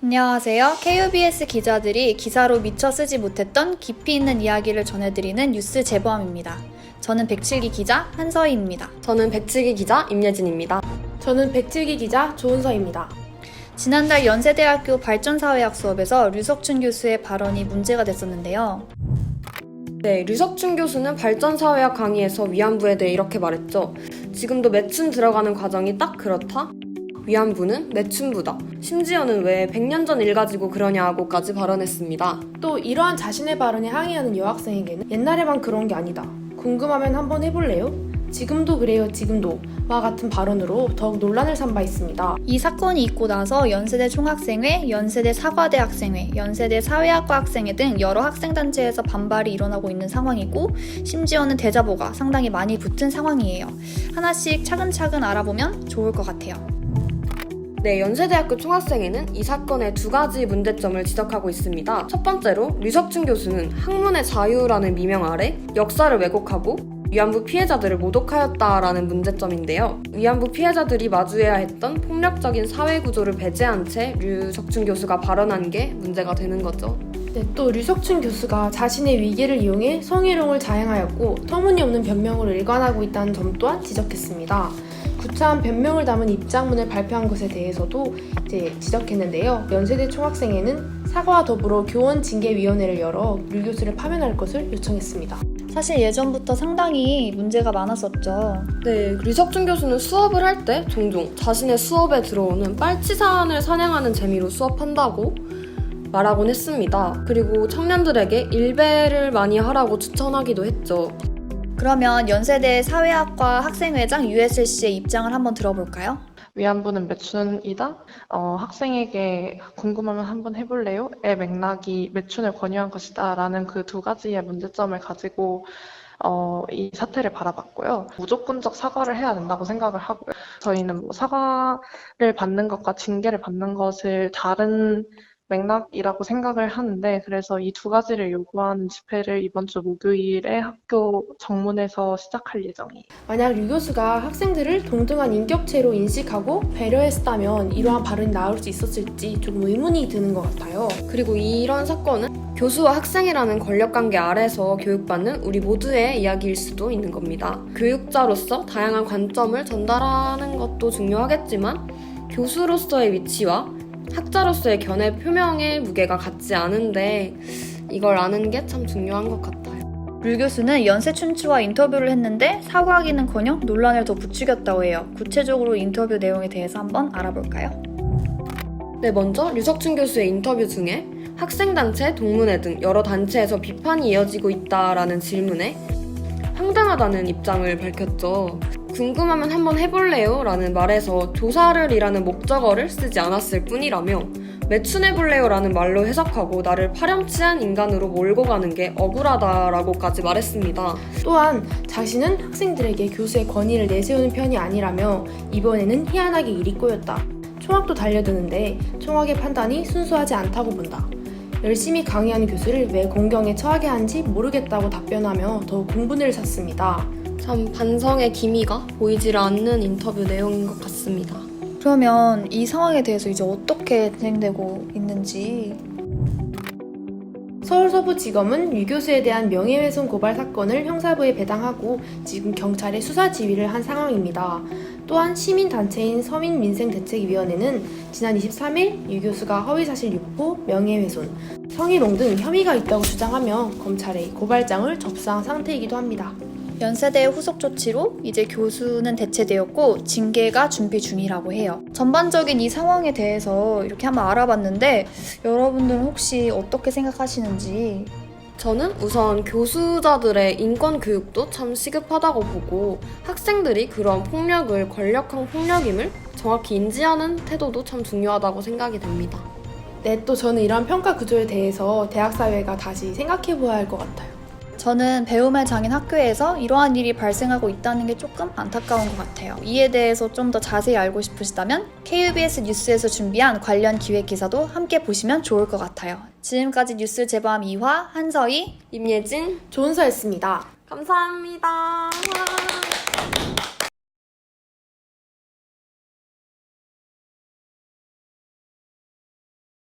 안녕하세요. KUBS 기자들이 기사로 미처 쓰지 못했던 깊이 있는 이야기를 전해드리는 뉴스 재범입니다. 저는 107기 기자 한서희입니다. 저는 107기 기자 임예진입니다. 저는 107기 기자 조은서입니다. 지난달 연세대학교 발전사회학 수업에서 류석춘 교수의 발언이 문제가 됐었는데요. 네, 류석춘 교수는 발전사회학 강의에서 위안부에 대해 이렇게 말했죠. 지금도 매춘 들어가는 과정이 딱 그렇다? 위안부는 매춘부다. 심지어는 왜 100년 전 일 가지고 그러냐고까지 발언했습니다. 또 이러한 자신의 발언에 항의하는 여학생에게는 옛날에만 그런 게 아니다. 궁금하면 한번 해볼래요? 지금도 그래요, 지금도. 와 같은 발언으로 더욱 논란을 산 바 있습니다. 이 사건이 있고 나서 연세대 총학생회, 연세대 사과대 학생회, 연세대 사회학과 학생회 등 여러 학생단체에서 반발이 일어나고 있는 상황이고 심지어는 대자보가 상당히 많이 붙은 상황이에요. 하나씩 차근차근 알아보면 좋을 것 같아요. 네, 연세대학교 총학생회는 이 사건의 두 가지 문제점을 지적하고 있습니다. 첫 번째로 류석춘 교수는 학문의 자유라는 미명 아래 역사를 왜곡하고 위안부 피해자들을 모독하였다라는 문제점인데요. 위안부 피해자들이 마주해야 했던 폭력적인 사회구조를 배제한 채 류석춘 교수가 발언한 게 문제가 되는 거죠. 네, 또 류석춘 교수가 자신의 위계를 이용해 성희롱을 자행하였고 터무니없는 변명으로 일관하고 있다는 점 또한 지적했습니다. 구차한 변명을 담은 입장문을 발표한 것에 대해서도 지적했는데요. 연세대 총학생회는 사과와 더불어 교원 징계위원회를 열어 류 교수를 파면할 것을 요청했습니다. 사실 예전부터 상당히 문제가 많았었죠. 네, 류석춘 교수는 수업을 할 때 종종 자신의 수업에 들어오는 빨치 사안을 사냥하는 재미로 수업한다고 말하곤 했습니다. 그리고 청년들에게 일배를 많이 하라고 추천하기도 했죠. 그러면 연세대 사회학과 학생회장 유해슬 씨의 입장을 한번 들어볼까요? 위안부는 매춘이다? 학생에게 궁금하면 한번 해볼래요? 의 맥락이 매춘을 권유한 것이다 라는 그 두 가지의 문제점을 가지고 이 사태를 바라봤고요. 무조건적 사과를 해야 된다고 생각을 하고요. 저희는 사과를 받는 것과 징계를 받는 것을 다른 맥락이라고 생각을 하는데, 그래서 이 두 가지를 요구하는 집회를 이번 주 목요일에 학교 정문에서 시작할 예정이에요. 만약 류 교수가 학생들을 동등한 인격체로 인식하고 배려했다면 이러한 발언이 나올 수 있었을지 조금 의문이 드는 것 같아요. 그리고 이런 사건은 교수와 학생이라는 권력관계 아래서 교육받는 우리 모두의 이야기일 수도 있는 겁니다. 교육자로서 다양한 관점을 전달하는 것도 중요하겠지만 교수로서의 위치와 학자로서의 견해 표명의 무게가 같지 않은데 이걸 아는 게 참 중요한 것 같아요. 류 교수는 연세춘추와 인터뷰를 했는데 사과하기는커녕 논란을 더 부추겼다고 해요. 구체적으로 인터뷰 내용에 대해서 한번 알아볼까요? 네, 먼저 류석춘 교수의 인터뷰 중에 학생단체, 동문회 등 여러 단체에서 비판이 이어지고 있다라는 질문에 황당하다는 입장을 밝혔죠. 궁금하면 한번 해볼래요? 라는 말에서 조사를 이라는 목적어를 쓰지 않았을 뿐이라며 매춘해볼래요? 라는 말로 해석하고 나를 파렴치한 인간으로 몰고 가는 게 억울하다라고까지 말했습니다. 또한 자신은 학생들에게 교수의 권위를 내세우는 편이 아니라며 이번에는 희한하게 일이 꼬였다. 총학도 달려드는데 총학의 판단이 순수하지 않다고 본다. 열심히 강의하는 교수를 왜 공경에 처하게 하는지 모르겠다고 답변하며 더욱 공분을 샀습니다. 참 반성의 기미가 보이질 않는 인터뷰 내용인 것 같습니다. 그러면 이 상황에 대해서 이제 어떻게 진행되고 있는지. 서울서부지검은 류 교수에 대한 명예훼손 고발 사건을 형사부에 배당하고 지금 경찰에 수사 지휘를 한 상황입니다. 또한 시민단체인 서민민생대책위원회는 지난 23일 류 교수가 허위사실 유포, 명예훼손, 성희롱 등 혐의가 있다고 주장하며 검찰에 고발장을 접수한 상태이기도 합니다. 연세대의 후속 조치로 이제 교수는 대체되었고 징계가 준비 중이라고 해요. 전반적인 이 상황에 대해서 이렇게 한번 알아봤는데 여러분들은 혹시 어떻게 생각하시는지. 저는 우선 교수자들의 인권 교육도 참 시급하다고 보고 학생들이 그런 폭력을 권력형 폭력임을 정확히 인지하는 태도도 참 중요하다고 생각이 됩니다. 네, 또 저는 이러한 평가 구조에 대해서 대학사회가 다시 생각해보아야 할 것 같아요. 저는 배움의 장인 학교에서 이러한 일이 발생하고 있다는 게 조금 안타까운 것 같아요. 이에 대해서 좀 더 자세히 알고 싶으시다면 KUBS 뉴스에서 준비한 관련 기획 기사도 함께 보시면 좋을 것 같아요. 지금까지 뉴스 재범 2화 한서희, 임예진, 조은서였습니다. 감사합니다.